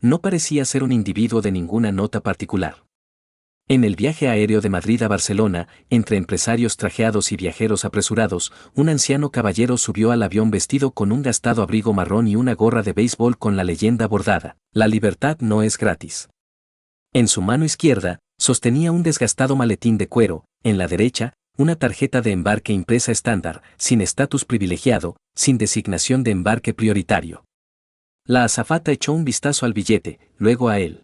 No parecía ser un individuo de ninguna nota particular. En el viaje aéreo de Madrid a Barcelona, entre empresarios trajeados y viajeros apresurados, un anciano caballero subió al avión vestido con un gastado abrigo marrón y una gorra de béisbol con la leyenda bordada: "La libertad no es gratis". En su mano izquierda, sostenía un desgastado maletín de cuero, en la derecha, una tarjeta de embarque impresa estándar, sin estatus privilegiado, sin designación de embarque prioritario. La azafata echó un vistazo al billete, luego a él.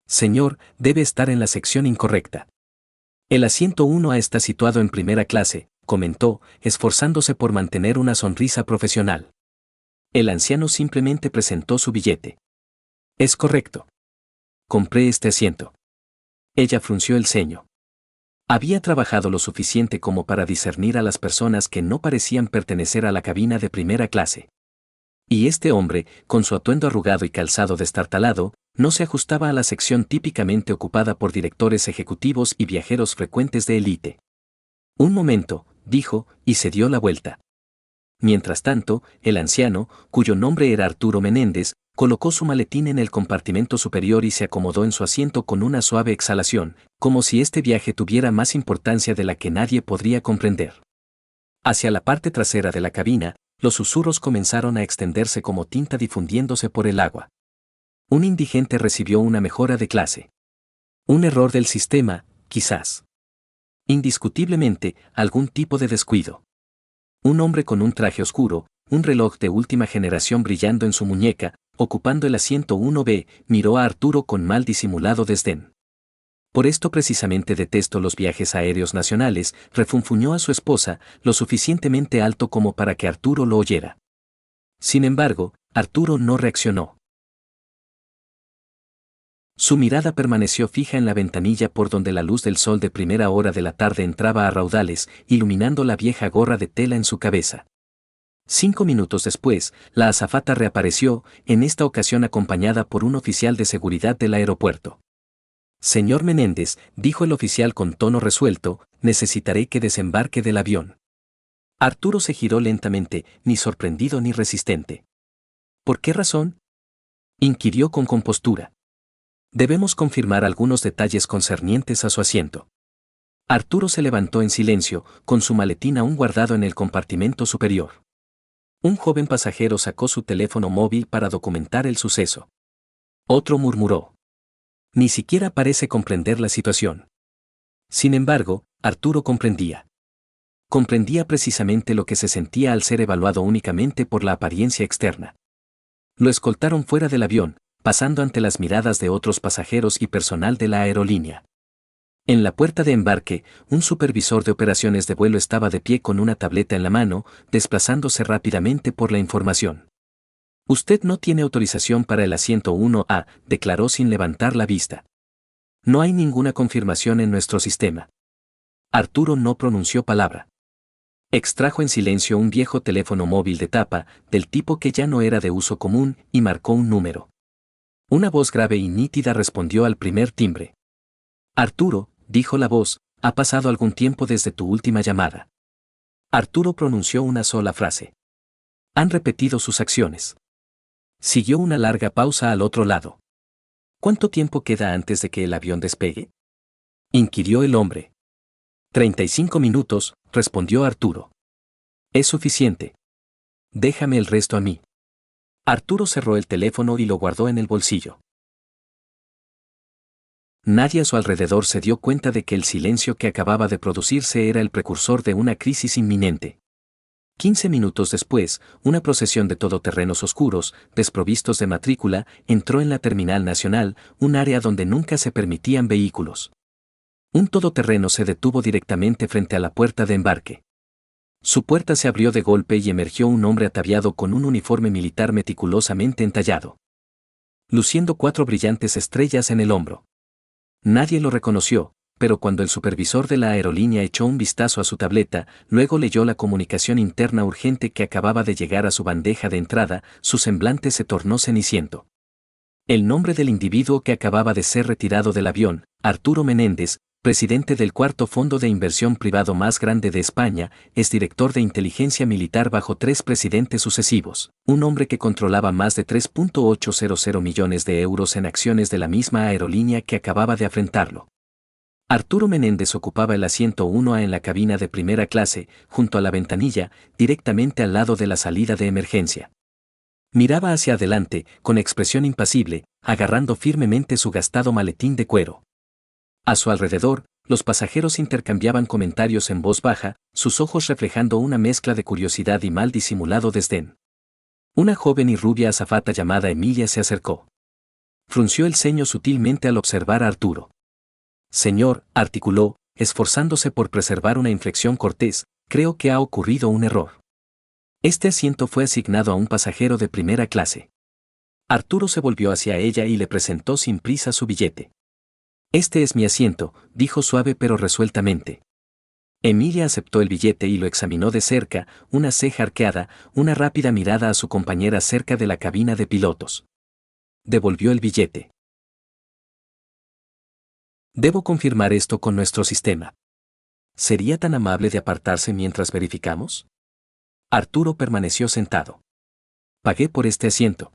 «Señor, debe estar en la sección incorrecta. El asiento 1A está situado en primera clase», comentó, esforzándose por mantener una sonrisa profesional. El anciano simplemente presentó su billete. «Es correcto. Compré este asiento». Ella frunció el ceño. Había trabajado lo suficiente como para discernir a las personas que no parecían pertenecer a la cabina de primera clase. Y este hombre, con su atuendo arrugado y calzado destartalado, no se ajustaba a la sección típicamente ocupada por directores ejecutivos y viajeros frecuentes de élite. «Un momento», dijo, y se dio la vuelta. Mientras tanto, el anciano, cuyo nombre era Arturo Menéndez, colocó su maletín en el compartimento superior y se acomodó en su asiento con una suave exhalación, como si este viaje tuviera más importancia de la que nadie podría comprender. Hacia la parte trasera de la cabina, los susurros comenzaron a extenderse como tinta difundiéndose por el agua. Un indigente recibió una mejora de clase. Un error del sistema, quizás. Indiscutiblemente, algún tipo de descuido. Un hombre con un traje oscuro, un reloj de última generación brillando en su muñeca, ocupando el asiento 1B, miró a Arturo con mal disimulado desdén. «Por esto precisamente detesto los viajes aéreos nacionales», refunfuñó a su esposa, lo suficientemente alto como para que Arturo lo oyera. Sin embargo, Arturo no reaccionó. Su mirada permaneció fija en la ventanilla por donde la luz del sol de primera hora de la tarde entraba a raudales, iluminando la vieja gorra de tela en su cabeza. 5 minutos después, la azafata reapareció, en esta ocasión acompañada por un oficial de seguridad del aeropuerto. «Señor Menéndez», dijo el oficial con tono resuelto, «necesitaré que desembarque del avión». Arturo se giró lentamente, ni sorprendido ni resistente. «¿Por qué razón?», inquirió con compostura. «Debemos confirmar algunos detalles concernientes a su asiento». Arturo se levantó en silencio, con su maletín aún guardado en el compartimento superior. Un joven pasajero sacó su teléfono móvil para documentar el suceso. Otro murmuró: «Ni siquiera parece comprender la situación». Sin embargo, Arturo comprendía. Comprendía precisamente lo que se sentía al ser evaluado únicamente por la apariencia externa. Lo escoltaron fuera del avión, pasando ante las miradas de otros pasajeros y personal de la aerolínea. En la puerta de embarque, un supervisor de operaciones de vuelo estaba de pie con una tableta en la mano, desplazándose rápidamente por la información. «Usted no tiene autorización para el asiento 1A», declaró sin levantar la vista. «No hay ninguna confirmación en nuestro sistema». Arturo no pronunció palabra. Extrajo en silencio un viejo teléfono móvil de tapa, del tipo que ya no era de uso común, y marcó un número. Una voz grave y nítida respondió al primer timbre. «Arturo», dijo la voz, «ha pasado algún tiempo desde tu última llamada». Arturo pronunció una sola frase. «Han repetido sus acciones». Siguió una larga pausa al otro lado. «¿Cuánto tiempo queda antes de que el avión despegue?», inquirió el hombre. 35 minutos, respondió Arturo. «Es suficiente. Déjame el resto a mí». Arturo cerró el teléfono y lo guardó en el bolsillo. Nadie a su alrededor se dio cuenta de que el silencio que acababa de producirse era el precursor de una crisis inminente. 15 minutos después, una procesión de todoterrenos oscuros, desprovistos de matrícula, entró en la Terminal Nacional, un área donde nunca se permitían vehículos. Un todoterreno se detuvo directamente frente a la puerta de embarque. Su puerta se abrió de golpe y emergió un hombre ataviado con un uniforme militar meticulosamente entallado, luciendo 4 brillantes estrellas en el hombro. Nadie lo reconoció, pero cuando el supervisor de la aerolínea echó un vistazo a su tableta, luego leyó la comunicación interna urgente que acababa de llegar a su bandeja de entrada, su semblante se tornó ceniciento. El nombre del individuo que acababa de ser retirado del avión, Arturo Menéndez, presidente del cuarto fondo de inversión privado más grande de España, es director de inteligencia militar bajo 3 presidentes sucesivos, un hombre que controlaba más de 3.800 millones de euros en acciones de la misma aerolínea que acababa de afrentarlo. Arturo Menéndez ocupaba el asiento 1A en la cabina de primera clase, junto a la ventanilla, directamente al lado de la salida de emergencia. Miraba hacia adelante, con expresión impasible, agarrando firmemente su gastado maletín de cuero. A su alrededor, los pasajeros intercambiaban comentarios en voz baja, sus ojos reflejando una mezcla de curiosidad y mal disimulado desdén. Una joven y rubia azafata llamada Emilia se acercó. Frunció el ceño sutilmente al observar a Arturo. Señor, articuló, esforzándose por preservar una inflexión cortés, creo que ha ocurrido un error. Este asiento fue asignado a un pasajero de primera clase. Arturo se volvió hacia ella y le presentó sin prisa su billete. Este es mi asiento, dijo suave pero resueltamente. Emilia aceptó el billete y lo examinó de cerca, una ceja arqueada, una rápida mirada a su compañera cerca de la cabina de pilotos. Devolvió el billete. Debo confirmar esto con nuestro sistema. ¿Sería tan amable de apartarse mientras verificamos? Arturo permaneció sentado. Pagué por este asiento.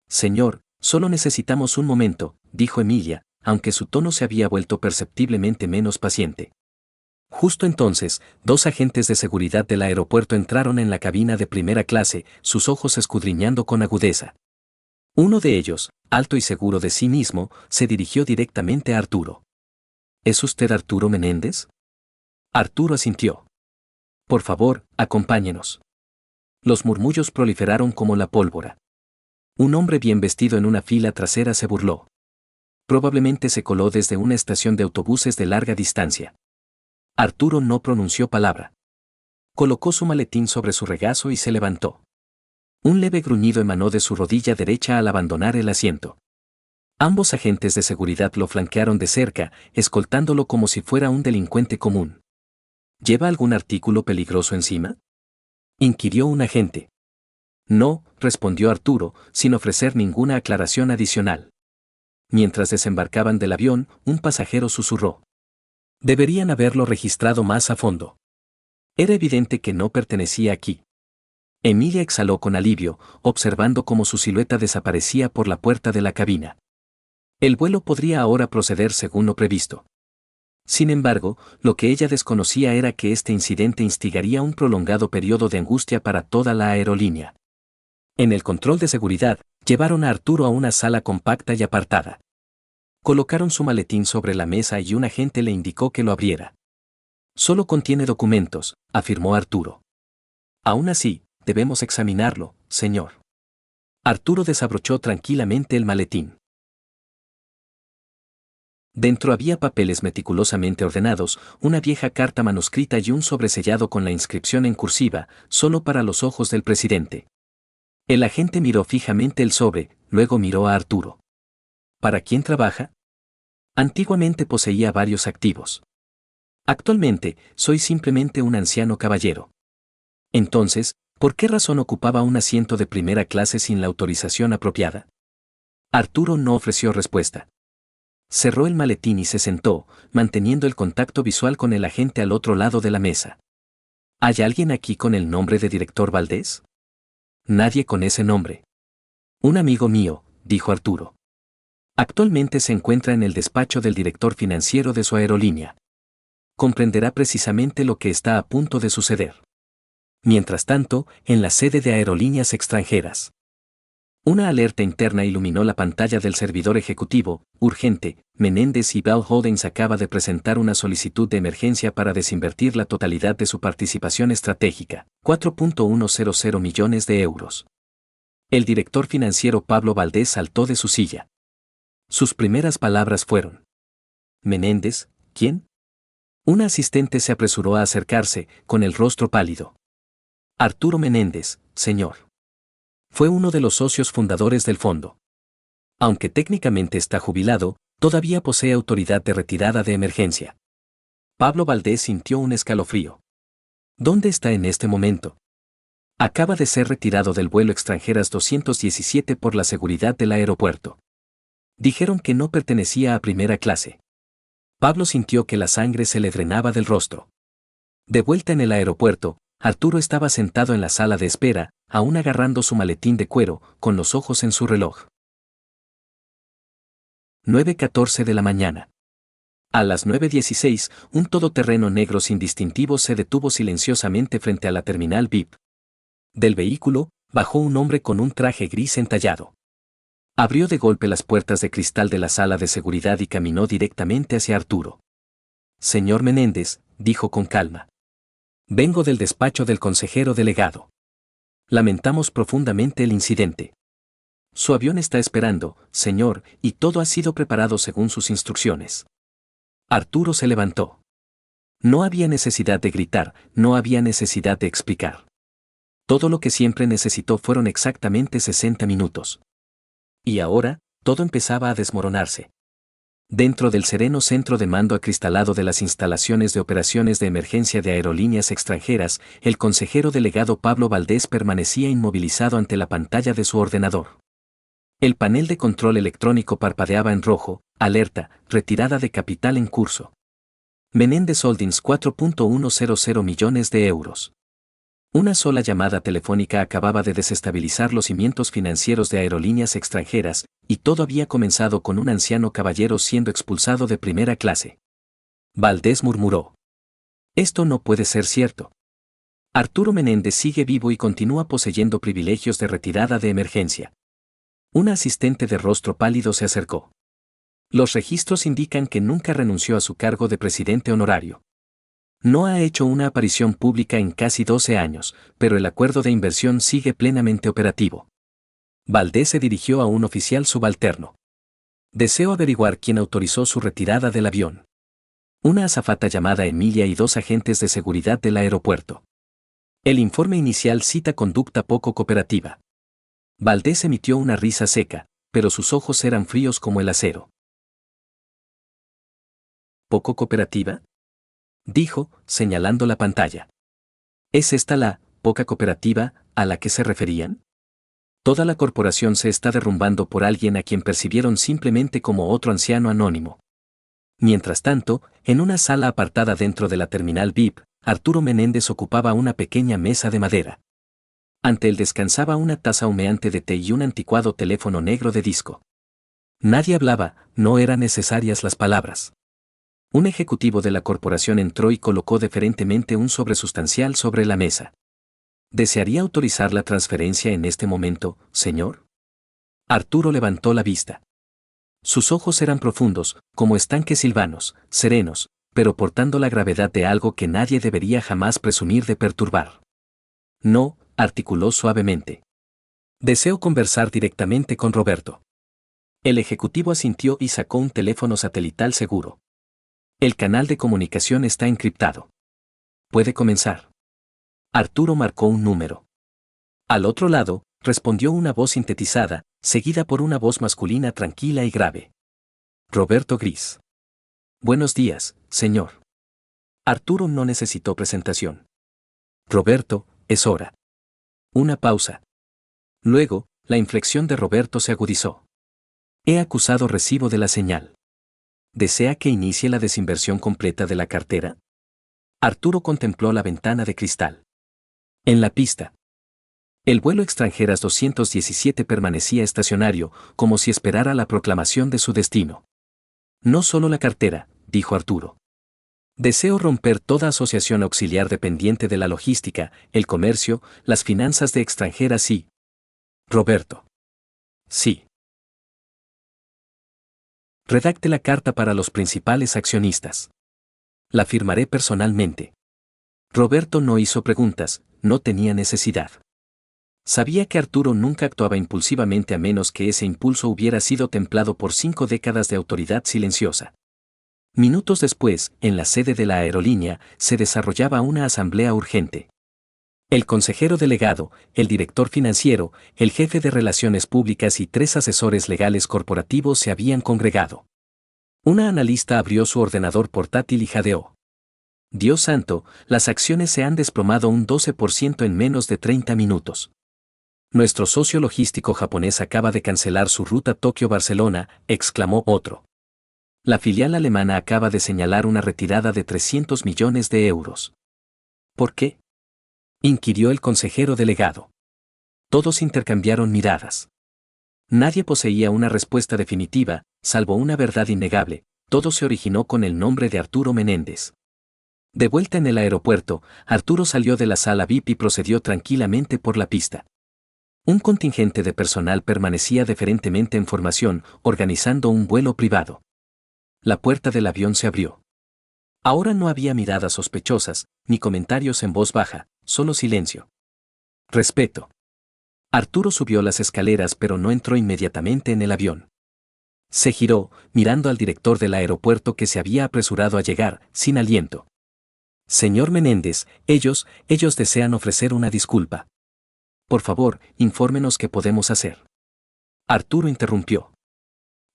Señor, solo necesitamos un momento, dijo Emilia, aunque su tono se había vuelto perceptiblemente menos paciente. Justo entonces, 2 agentes de seguridad del aeropuerto entraron en la cabina de primera clase, sus ojos escudriñando con agudeza. Uno de ellos, alto y seguro de sí mismo, se dirigió directamente a Arturo. ¿Es usted Arturo Menéndez? Arturo asintió. Por favor, acompáñenos. Los murmullos proliferaron como la pólvora. Un hombre bien vestido en una fila trasera se burló. Probablemente se coló desde una estación de autobuses de larga distancia. Arturo no pronunció palabra. Colocó su maletín sobre su regazo y se levantó. Un leve gruñido emanó de su rodilla derecha al abandonar el asiento. Ambos agentes de seguridad lo flanquearon de cerca, escoltándolo como si fuera un delincuente común. ¿Lleva algún artículo peligroso encima?, inquirió un agente. No, respondió Arturo, sin ofrecer ninguna aclaración adicional. Mientras desembarcaban del avión, un pasajero susurró. Deberían haberlo registrado más a fondo. Era evidente que no pertenecía aquí. Emilia exhaló con alivio, observando cómo su silueta desaparecía por la puerta de la cabina. El vuelo podría ahora proceder según lo previsto. Sin embargo, lo que ella desconocía era que este incidente instigaría un prolongado periodo de angustia para toda la aerolínea. En el control de seguridad, llevaron a Arturo a una sala compacta y apartada. Colocaron su maletín sobre la mesa y un agente le indicó que lo abriera. Solo contiene documentos, afirmó Arturo. Aún así, debemos examinarlo, señor. Arturo desabrochó tranquilamente el maletín. Dentro había papeles meticulosamente ordenados, una vieja carta manuscrita y un sobresellado con la inscripción en cursiva, solo para los ojos del presidente. El agente miró fijamente el sobre, luego miró a Arturo. ¿Para quién trabaja? Antiguamente poseía varios activos. Actualmente, soy simplemente un anciano caballero. Entonces, ¿por qué razón ocupaba un asiento de primera clase sin la autorización apropiada? Arturo no ofreció respuesta. Cerró el maletín y se sentó, manteniendo el contacto visual con el agente al otro lado de la mesa. ¿Hay alguien aquí con el nombre de director Valdés? Nadie con ese nombre. Un amigo mío, dijo Arturo. Actualmente se encuentra en el despacho del director financiero de su aerolínea. Comprenderá precisamente lo que está a punto de suceder. Mientras tanto, en la sede de Aerolíneas Extranjeras. Una alerta interna iluminó la pantalla del servidor ejecutivo. Urgente, Menéndez y Bell Holdings acaba de presentar una solicitud de emergencia para desinvertir la totalidad de su participación estratégica, 4.100 millones de euros. El director financiero Pablo Valdés saltó de su silla. Sus primeras palabras fueron: ¿Menéndez, quién? Una asistente se apresuró a acercarse, con el rostro pálido. Arturo Menéndez, señor. Fue uno de los socios fundadores del fondo. Aunque técnicamente está jubilado, todavía posee autoridad de retirada de emergencia. Pablo Valdés sintió un escalofrío. ¿Dónde está en este momento? Acaba de ser retirado del vuelo Extranjeras 217 por la seguridad del aeropuerto. Dijeron que no pertenecía a primera clase. Pablo sintió que la sangre se le drenaba del rostro. De vuelta en el aeropuerto, Arturo estaba sentado en la sala de espera, aún agarrando su maletín de cuero, con los ojos en su reloj. 9:14 de la mañana. A las 9:16, un todoterreno negro sin distintivo se detuvo silenciosamente frente a la terminal VIP. Del vehículo, bajó un hombre con un traje gris entallado. Abrió de golpe las puertas de cristal de la sala de seguridad y caminó directamente hacia Arturo. Señor Menéndez, dijo con calma. Vengo del despacho del consejero delegado. Lamentamos profundamente el incidente. Su avión está esperando, señor, y todo ha sido preparado según sus instrucciones. Arturo se levantó. No había necesidad de gritar, no había necesidad de explicar. Todo lo que siempre necesitó fueron exactamente 60 minutos. Y ahora, todo empezaba a desmoronarse. Dentro del sereno centro de mando acristalado de las instalaciones de operaciones de emergencia de aerolíneas extranjeras, el consejero delegado Pablo Valdés permanecía inmovilizado ante la pantalla de su ordenador. El panel de control electrónico parpadeaba en rojo, alerta, retirada de capital en curso. Menéndez Holdings 4.100 millones de euros. Una sola llamada telefónica acababa de desestabilizar los cimientos financieros de aerolíneas extranjeras, y todo había comenzado con un anciano caballero siendo expulsado de primera clase. Valdés murmuró. Esto no puede ser cierto. Arturo Menéndez sigue vivo y continúa poseyendo privilegios de retirada de emergencia. Un asistente de rostro pálido se acercó. Los registros indican que nunca renunció a su cargo de presidente honorario. No ha hecho una aparición pública en casi 12 años, pero el acuerdo de inversión sigue plenamente operativo. Valdés se dirigió a un oficial subalterno. Deseo averiguar quién autorizó su retirada del avión. Una azafata llamada Emilia y 2 agentes de seguridad del aeropuerto. El informe inicial cita conducta poco cooperativa. Valdés emitió una risa seca, pero sus ojos eran fríos como el acero. ¿Poco cooperativa?, dijo, señalando la pantalla. ¿Es esta la poca cooperativa a la que se referían? Toda la corporación se está derrumbando por alguien a quien percibieron simplemente como otro anciano anónimo. Mientras tanto, en una sala apartada dentro de la terminal VIP, Arturo Menéndez ocupaba una pequeña mesa de madera. Ante él descansaba una taza humeante de té y un anticuado teléfono negro de disco. Nadie hablaba, no eran necesarias las palabras. Un ejecutivo de la corporación entró y colocó deferentemente un sobre sustancial sobre la mesa. ¿Desearía autorizar la transferencia en este momento, señor? Arturo levantó la vista. Sus ojos eran profundos, como estanques silvanos, serenos, pero portando la gravedad de algo que nadie debería jamás presumir de perturbar. No, articuló suavemente. Deseo conversar directamente con Roberto. El ejecutivo asintió y sacó un teléfono satelital seguro. El canal de comunicación está encriptado. Puede comenzar. Arturo marcó un número. Al otro lado, respondió una voz sintetizada, seguida por una voz masculina tranquila y grave. Roberto Gris. Buenos días, señor. Arturo no necesitó presentación. Roberto, es hora. Una pausa. Luego, la inflexión de Roberto se agudizó. He acusado recibo de la señal. ¿Desea que inicie la desinversión completa de la cartera? Arturo contempló la ventana de cristal. En la pista. El vuelo Extranjeras 217 permanecía estacionario, como si esperara la proclamación de su destino. No solo la cartera, dijo Arturo. Deseo romper toda asociación auxiliar dependiente de la logística, el comercio, las finanzas de Extranjeras y... Roberto. Sí. Redacte la carta para los principales accionistas. La firmaré personalmente. Roberto no hizo preguntas, no tenía necesidad. Sabía que Arturo nunca actuaba impulsivamente a menos que ese impulso hubiera sido templado por 5 décadas de autoridad silenciosa. Minutos después, en la sede de la aerolínea, se desarrollaba una asamblea urgente. El consejero delegado, el director financiero, el jefe de relaciones públicas y 3 asesores legales corporativos se habían congregado. Una analista abrió su ordenador portátil y jadeó. Dios santo, las acciones se han desplomado un 12% en menos de 30 minutos. Nuestro socio logístico japonés acaba de cancelar su ruta Tokio-Barcelona, exclamó otro. La filial alemana acaba de señalar una retirada de 300 millones de euros. ¿Por qué?, inquirió el consejero delegado. Todos intercambiaron miradas. Nadie poseía una respuesta definitiva, salvo una verdad innegable: todo se originó con el nombre de Arturo Menéndez. De vuelta en el aeropuerto, Arturo salió de la sala VIP y procedió tranquilamente por la pista. Un contingente de personal permanecía deferentemente en formación, organizando un vuelo privado. La puerta del avión se abrió. Ahora no había miradas sospechosas, ni comentarios en voz baja, solo silencio. Respeto. Arturo subió las escaleras pero no entró inmediatamente en el avión. Se giró, mirando al director del aeropuerto que se había apresurado a llegar, sin aliento. Señor Menéndez, ellos desean ofrecer una disculpa. Por favor, infórmenos qué podemos hacer. Arturo interrumpió.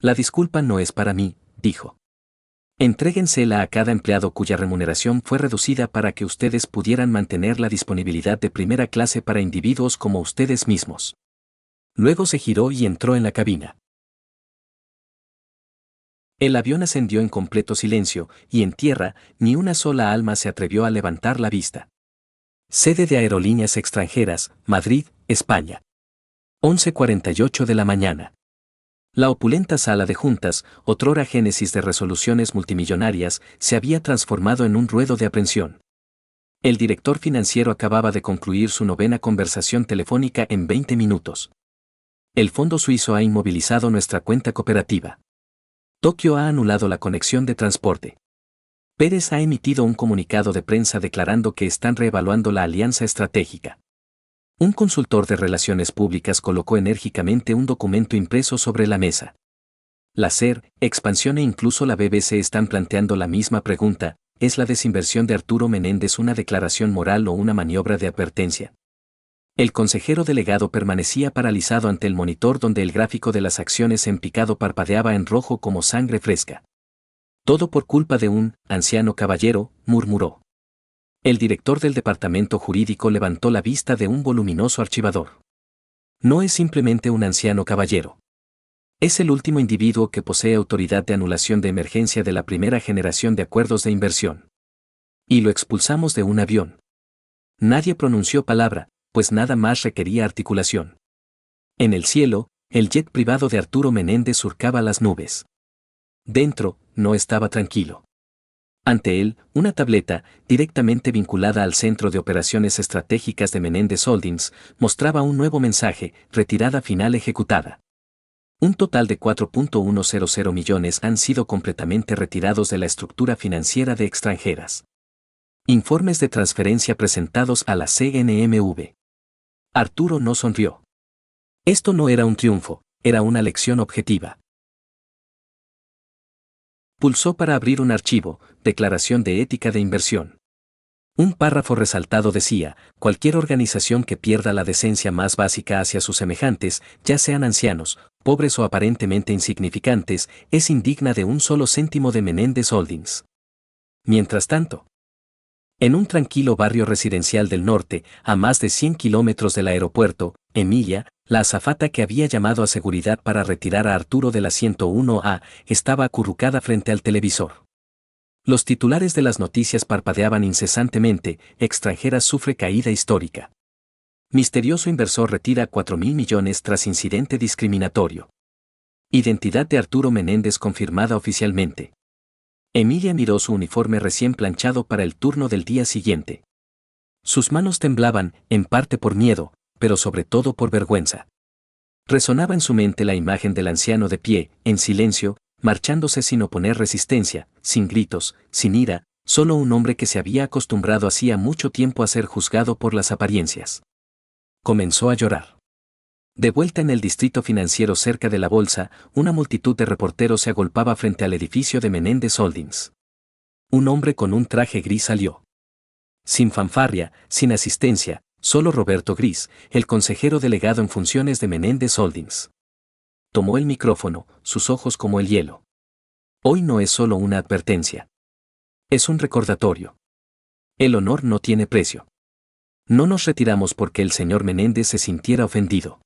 La disculpa no es para mí, dijo. Entréguensela a cada empleado cuya remuneración fue reducida para que ustedes pudieran mantener la disponibilidad de primera clase para individuos como ustedes mismos. Luego se giró y entró en la cabina. El avión ascendió en completo silencio, y en tierra, ni una sola alma se atrevió a levantar la vista. Sede de Aerolíneas Extranjeras, Madrid, España. 11:48 de la mañana. La opulenta sala de juntas, otrora génesis de resoluciones multimillonarias, se había transformado en un ruedo de aprensión. El director financiero acababa de concluir su 9ª conversación telefónica en 20 minutos. El fondo suizo ha inmovilizado nuestra cuenta cooperativa. Tokio ha anulado la conexión de transporte. Pérez ha emitido un comunicado de prensa declarando que están reevaluando la alianza estratégica. Un consultor de relaciones públicas colocó enérgicamente un documento impreso sobre la mesa. La SER, Expansión e incluso la BBC están planteando la misma pregunta: ¿es la desinversión de Arturo Menéndez una declaración moral o una maniobra de advertencia? El consejero delegado permanecía paralizado ante el monitor donde el gráfico de las acciones en picado parpadeaba en rojo como sangre fresca. Todo por culpa de un anciano caballero, murmuró. El director del departamento jurídico levantó la vista de un voluminoso archivador. No es simplemente un anciano caballero. Es el último individuo que posee autoridad de anulación de emergencia de la primera generación de acuerdos de inversión. Y lo expulsamos de un avión. Nadie pronunció palabra, pues nada más requería articulación. En el cielo, el jet privado de Arturo Menéndez surcaba las nubes. Dentro, no estaba tranquilo. Ante él, una tableta, directamente vinculada al Centro de Operaciones Estratégicas de Menéndez Holdings, mostraba un nuevo mensaje: retirada final ejecutada. Un total de 4.100 millones han sido completamente retirados de la estructura financiera de extranjeras. Informes de transferencia presentados a la CNMV. Arturo no sonrió. Esto no era un triunfo, era una lección objetiva. Pulsó para abrir un archivo: Declaración de Ética de Inversión. Un párrafo resaltado decía: cualquier organización que pierda la decencia más básica hacia sus semejantes, ya sean ancianos, pobres o aparentemente insignificantes, es indigna de un solo céntimo de Menéndez Holdings. Mientras tanto, en un tranquilo barrio residencial del norte, a más de 100 kilómetros del aeropuerto, Emilia, la azafata que había llamado a seguridad para retirar a Arturo de la 101A, estaba acurrucada frente al televisor. Los titulares de las noticias parpadeaban incesantemente: extranjera sufre caída histórica. Misterioso inversor retira 4.000 millones tras incidente discriminatorio. Identidad de Arturo Menéndez confirmada oficialmente. Emilia miró su uniforme recién planchado para el turno del día siguiente. Sus manos temblaban, en parte por miedo, pero sobre todo por vergüenza. Resonaba en su mente la imagen del anciano de pie, en silencio, marchándose sin oponer resistencia, sin gritos, sin ira, solo un hombre que se había acostumbrado hacía mucho tiempo a ser juzgado por las apariencias. Comenzó a llorar. De vuelta en el distrito financiero cerca de la bolsa, una multitud de reporteros se agolpaba frente al edificio de Menéndez Holdings. Un hombre con un traje gris salió. Sin fanfarria, sin asistencia, solo Roberto Gris, el consejero delegado en funciones de Menéndez Holdings. Tomó el micrófono, sus ojos como el hielo. Hoy no es solo una advertencia. Es un recordatorio. El honor no tiene precio. No nos retiramos porque el señor Menéndez se sintiera ofendido.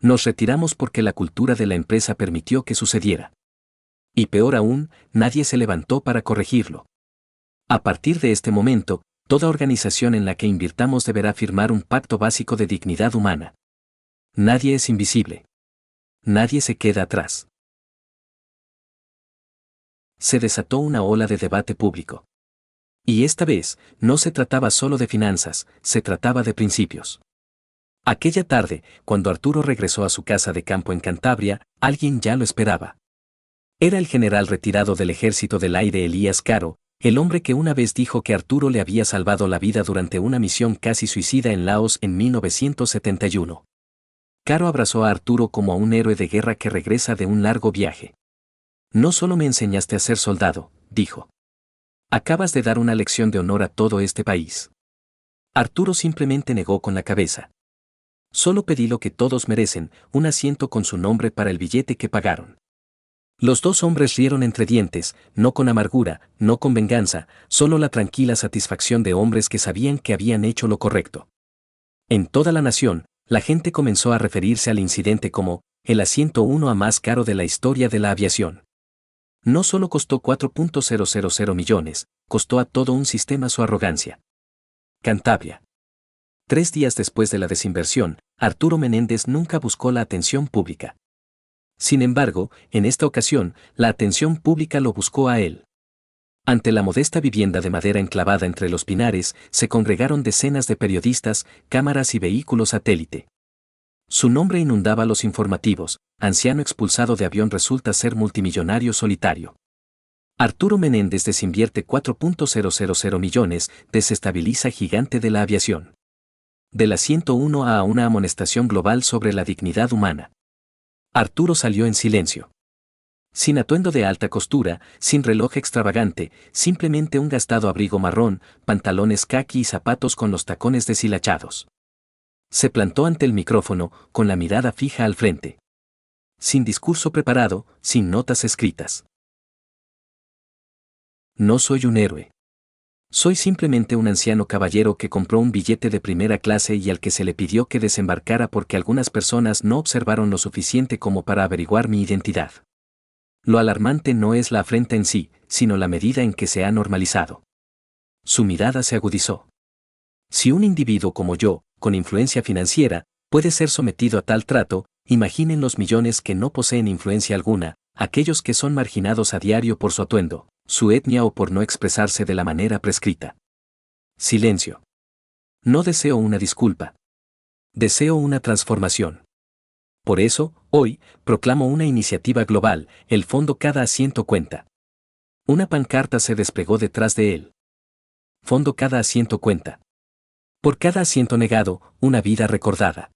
Nos retiramos porque la cultura de la empresa permitió que sucediera. Y peor aún, nadie se levantó para corregirlo. A partir de este momento, toda organización en la que invirtamos deberá firmar un pacto básico de dignidad humana. Nadie es invisible. Nadie se queda atrás. Se desató una ola de debate público. Y esta vez, no se trataba solo de finanzas, se trataba de principios. Aquella tarde, cuando Arturo regresó a su casa de campo en Cantabria, alguien ya lo esperaba. Era el general retirado del Ejército del Aire Elías Caro, el hombre que una vez dijo que Arturo le había salvado la vida durante una misión casi suicida en Laos en 1971. Caro abrazó a Arturo como a un héroe de guerra que regresa de un largo viaje. No solo me enseñaste a ser soldado, dijo. Acabas de dar una lección de honor a todo este país. Arturo simplemente negó con la cabeza. Solo pedí lo que todos merecen, un asiento con su nombre para el billete que pagaron. Los dos hombres rieron entre dientes, no con amargura, no con venganza, solo la tranquila satisfacción de hombres que sabían que habían hecho lo correcto. En toda la nación, la gente comenzó a referirse al incidente como el asiento 1A más caro de la historia de la aviación. No solo costó 4.000 millones, costó a todo un sistema su arrogancia. Cantabria. 3 días después de la desinversión, Arturo Menéndez nunca buscó la atención pública. Sin embargo, en esta ocasión, la atención pública lo buscó a él. Ante la modesta vivienda de madera enclavada entre los pinares, se congregaron decenas de periodistas, cámaras y vehículos satélite. Su nombre inundaba los informativos: anciano expulsado de avión resulta ser multimillonario solitario. Arturo Menéndez desinvierte 4.000 millones, desestabiliza gigante de la aviación. De la 101 a una amonestación global sobre la dignidad humana. Arturo salió en silencio. Sin atuendo de alta costura, sin reloj extravagante, simplemente un gastado abrigo marrón, pantalones caqui y zapatos con los tacones deshilachados. Se plantó ante el micrófono, con la mirada fija al frente. Sin discurso preparado, sin notas escritas. No soy un héroe. Soy simplemente un anciano caballero que compró un billete de primera clase y al que se le pidió que desembarcara porque algunas personas no observaron lo suficiente como para averiguar mi identidad. Lo alarmante no es la afrenta en sí, sino la medida en que se ha normalizado. Su mirada se agudizó. Si un individuo como yo, con influencia financiera, puede ser sometido a tal trato, imaginen los millones que no poseen influencia alguna, aquellos que son marginados a diario por su atuendo, su etnia o por no expresarse de la manera prescrita. Silencio. No deseo una disculpa. Deseo una transformación. Por eso, hoy, proclamo una iniciativa global: el fondo Cada Asiento Cuenta. Una pancarta se desplegó detrás de él. Fondo Cada Asiento Cuenta. Por cada asiento negado, una vida recordada.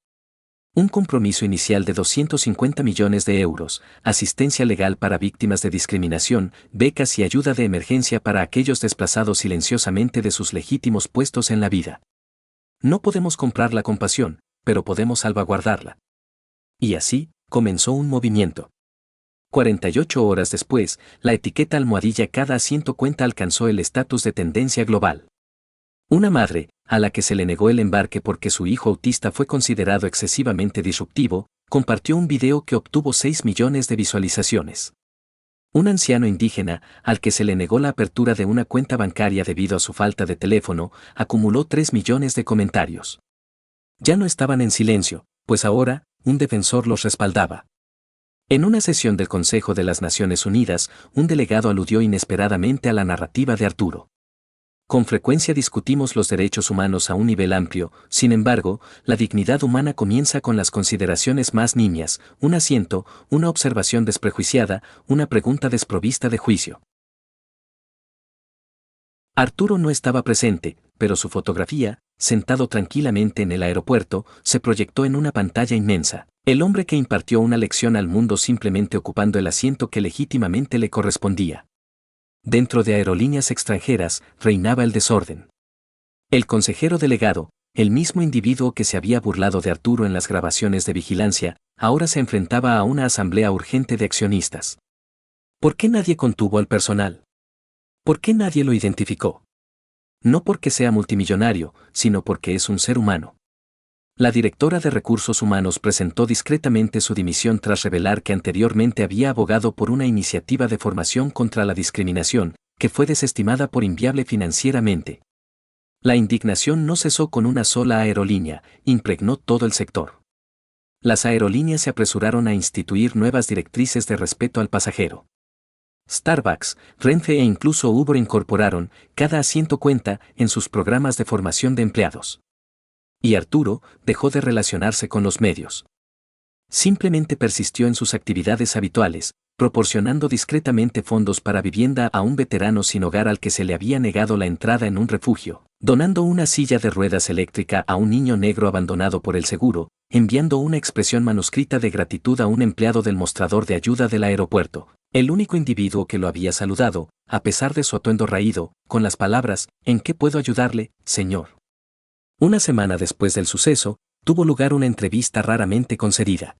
Un compromiso inicial de 250 millones de euros, asistencia legal para víctimas de discriminación, becas y ayuda de emergencia para aquellos desplazados silenciosamente de sus legítimos puestos en la vida. No podemos comprar la compasión, pero podemos salvaguardarla. Y así, comenzó un movimiento. 48 horas después, la etiqueta almohadilla Cada Asiento Cuenta alcanzó el estatus de tendencia global. Una madre, a la que se le negó el embarque porque su hijo autista fue considerado excesivamente disruptivo, compartió un video que obtuvo 6 millones de visualizaciones. Un anciano indígena, al que se le negó la apertura de una cuenta bancaria debido a su falta de teléfono, acumuló 3 millones de comentarios. Ya no estaban en silencio, pues ahora, un defensor los respaldaba. En una sesión del Consejo de las Naciones Unidas, un delegado aludió inesperadamente a la narrativa de Arturo. Con frecuencia discutimos los derechos humanos a un nivel amplio, sin embargo, la dignidad humana comienza con las consideraciones más nimias: un asiento, una observación desprejuiciada, una pregunta desprovista de juicio. Arturo no estaba presente, pero su fotografía, sentado tranquilamente en el aeropuerto, se proyectó en una pantalla inmensa. El hombre que impartió una lección al mundo simplemente ocupando el asiento que legítimamente le correspondía. Dentro de aerolíneas extranjeras, reinaba el desorden. El consejero delegado, el mismo individuo que se había burlado de Arturo en las grabaciones de vigilancia, ahora se enfrentaba a una asamblea urgente de accionistas. ¿Por qué nadie contuvo al personal? ¿Por qué nadie lo identificó? No porque sea multimillonario, sino porque es un ser humano. La directora de Recursos Humanos presentó discretamente su dimisión tras revelar que anteriormente había abogado por una iniciativa de formación contra la discriminación, que fue desestimada por inviable financieramente. La indignación no cesó con una sola aerolínea, impregnó todo el sector. Las aerolíneas se apresuraron a instituir nuevas directrices de respeto al pasajero. Starbucks, Renfe e incluso Uber incorporaron "cada asiento cuenta" en sus programas de formación de empleados. Y Arturo dejó de relacionarse con los medios. Simplemente persistió en sus actividades habituales, proporcionando discretamente fondos para vivienda a un veterano sin hogar al que se le había negado la entrada en un refugio, donando una silla de ruedas eléctrica a un niño negro abandonado por el seguro, enviando una expresión manuscrita de gratitud a un empleado del mostrador de ayuda del aeropuerto, el único individuo que lo había saludado, a pesar de su atuendo raído, con las palabras: "¿En qué puedo ayudarle, señor?". Una semana después del suceso, tuvo lugar una entrevista raramente concedida.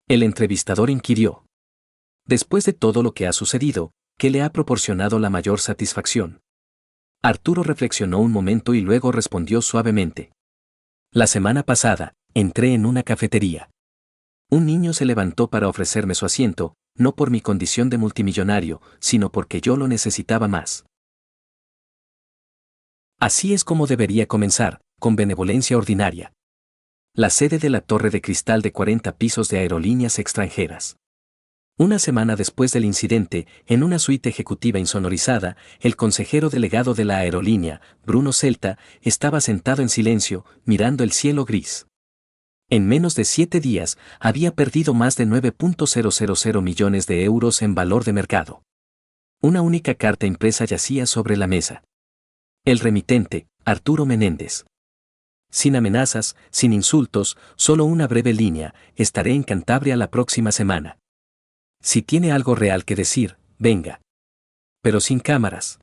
El entrevistador inquirió: "Después de todo lo que ha sucedido, ¿qué le ha proporcionado la mayor satisfacción?". Arturo reflexionó un momento y luego respondió suavemente: "La semana pasada, entré en una cafetería. Un niño se levantó para ofrecerme su asiento, no por mi condición de multimillonario, sino porque yo lo necesitaba más". Así es como debería comenzar, con benevolencia ordinaria. La sede de la torre de cristal de 40 pisos de aerolíneas extranjeras. Una semana después del incidente, en una suite ejecutiva insonorizada, el consejero delegado de la aerolínea, Bruno Celta, estaba sentado en silencio, mirando el cielo gris. En menos de 7 días, había perdido más de 9.000 millones de euros en valor de mercado. Una única carta impresa yacía sobre la mesa. El remitente, Arturo Menéndez. Sin amenazas, sin insultos, solo una breve línea: "Estaré en Cantabria la próxima semana. Si tiene algo real que decir, venga". Pero sin cámaras.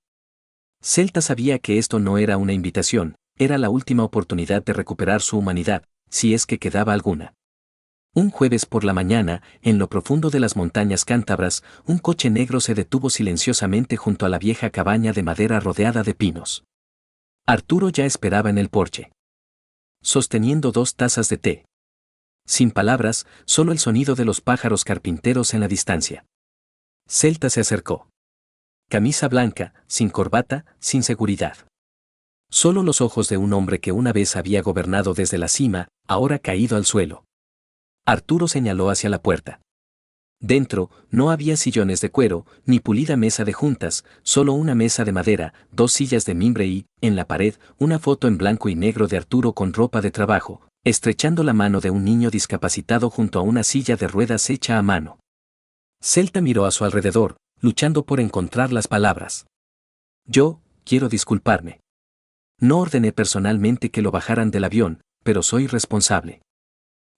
Celta sabía que esto no era una invitación, era la última oportunidad de recuperar su humanidad, si es que quedaba alguna. Un jueves por la mañana, en lo profundo de las montañas cántabras, un coche negro se detuvo silenciosamente junto a la vieja cabaña de madera rodeada de pinos. Arturo ya esperaba en el porche, sosteniendo 2 tazas de té. Sin palabras, solo el sonido de los pájaros carpinteros en la distancia. Celta se acercó. Camisa blanca, sin corbata, sin seguridad. Solo los ojos de un hombre que una vez había gobernado desde la cima, ahora caído al suelo. Arturo señaló hacia la puerta. Dentro, no había sillones de cuero, ni pulida mesa de juntas, solo una mesa de madera, 2 sillas de mimbre y, en la pared, una foto en blanco y negro de Arturo con ropa de trabajo, estrechando la mano de un niño discapacitado junto a una silla de ruedas hecha a mano. Celta miró a su alrededor, luchando por encontrar las palabras. "Yo, quiero disculparme. No ordené personalmente que lo bajaran del avión, pero soy responsable".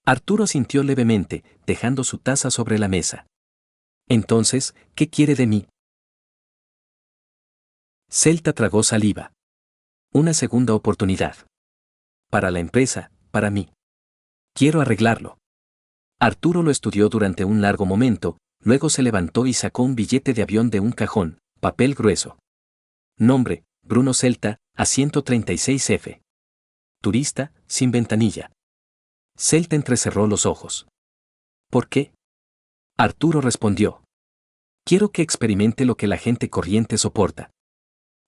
Arturo asintió levemente, dejando su taza sobre la mesa. "Entonces, ¿qué quiere de mí?". Celta tragó saliva. "Una segunda oportunidad. Para la empresa, para mí. Quiero arreglarlo". Arturo lo estudió durante un largo momento, luego se levantó y sacó un billete de avión de un cajón, papel grueso. Nombre: Bruno Celta, asiento 36F. Turista, sin ventanilla. Celta entrecerró los ojos. ¿Por qué? Arturo respondió: "Quiero que experimente lo que la gente corriente soporta.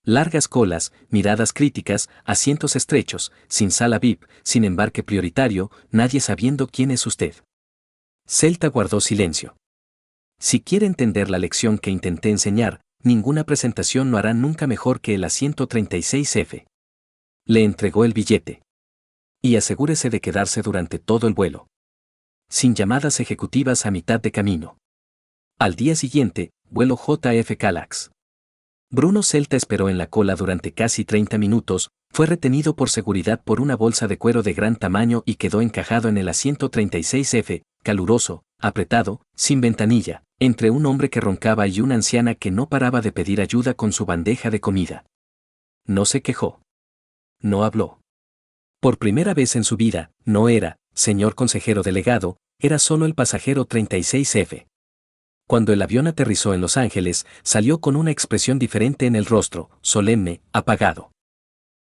Largas colas, miradas críticas, asientos estrechos, sin sala VIP, sin embarque prioritario, nadie sabiendo quién es usted". Celta guardó silencio. Si quiere entender la lección que intenté enseñar, ninguna presentación lo hará nunca mejor que el asiento 36F. Le entregó el billete. "Y asegúrese de quedarse durante todo el vuelo. Sin llamadas ejecutivas a mitad de camino". Al día siguiente, vuelo JF Calax. Bruno Celta esperó en la cola durante casi 30 minutos, fue retenido por seguridad por una bolsa de cuero de gran tamaño y quedó encajado en el asiento 36F, caluroso, apretado, sin ventanilla, entre un hombre que roncaba y una anciana que no paraba de pedir ayuda con su bandeja de comida. No se quejó. No habló. Por primera vez en su vida, no era, señor consejero delegado, era solo el pasajero 36F. Cuando el avión aterrizó en Los Ángeles, salió con una expresión diferente en el rostro, solemne, apagado.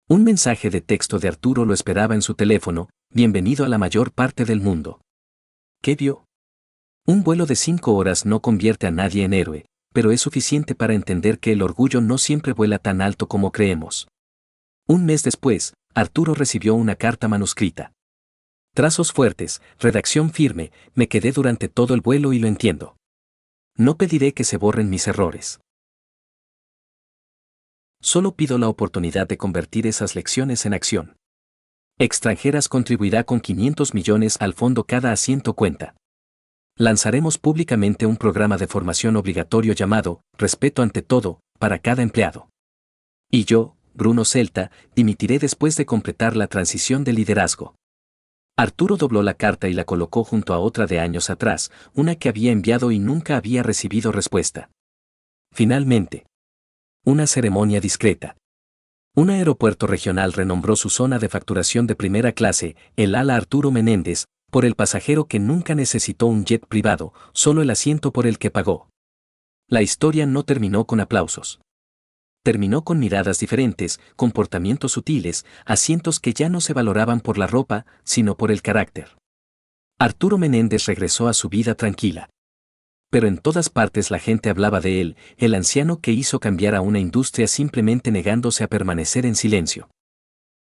Un mensaje de texto de Arturo lo esperaba en su teléfono, bienvenido a la mayor parte del mundo. ¿Qué vio? Un vuelo de 5 horas no convierte a nadie en héroe, pero es suficiente para entender que el orgullo no siempre vuela tan alto como creemos. Un mes después, Arturo recibió una carta manuscrita. Trazos fuertes, redacción firme, me quedé durante todo el vuelo y lo entiendo. No pediré que se borren mis errores. Solo pido la oportunidad de convertir esas lecciones en acción. Extranjeras contribuirá con 500 millones al fondo, cada asiento cuenta. Lanzaremos públicamente un programa de formación obligatorio llamado Respeto ante todo, para cada empleado. Y yo, Bruno Celta, dimitiré después de completar la transición de liderazgo. Arturo dobló la carta y la colocó junto a otra de años atrás, una que había enviado y nunca había recibido respuesta. Finalmente. Una ceremonia discreta. Un aeropuerto regional renombró su zona de facturación de primera clase, el ala Arturo Menéndez, por el pasajero que nunca necesitó un jet privado, solo el asiento por el que pagó. La historia no terminó con aplausos. Terminó con miradas diferentes, comportamientos sutiles, asientos que ya no se valoraban por la ropa, sino por el carácter. Arturo Menéndez regresó a su vida tranquila. Pero en todas partes la gente hablaba de él, el anciano que hizo cambiar a una industria simplemente negándose a permanecer en silencio.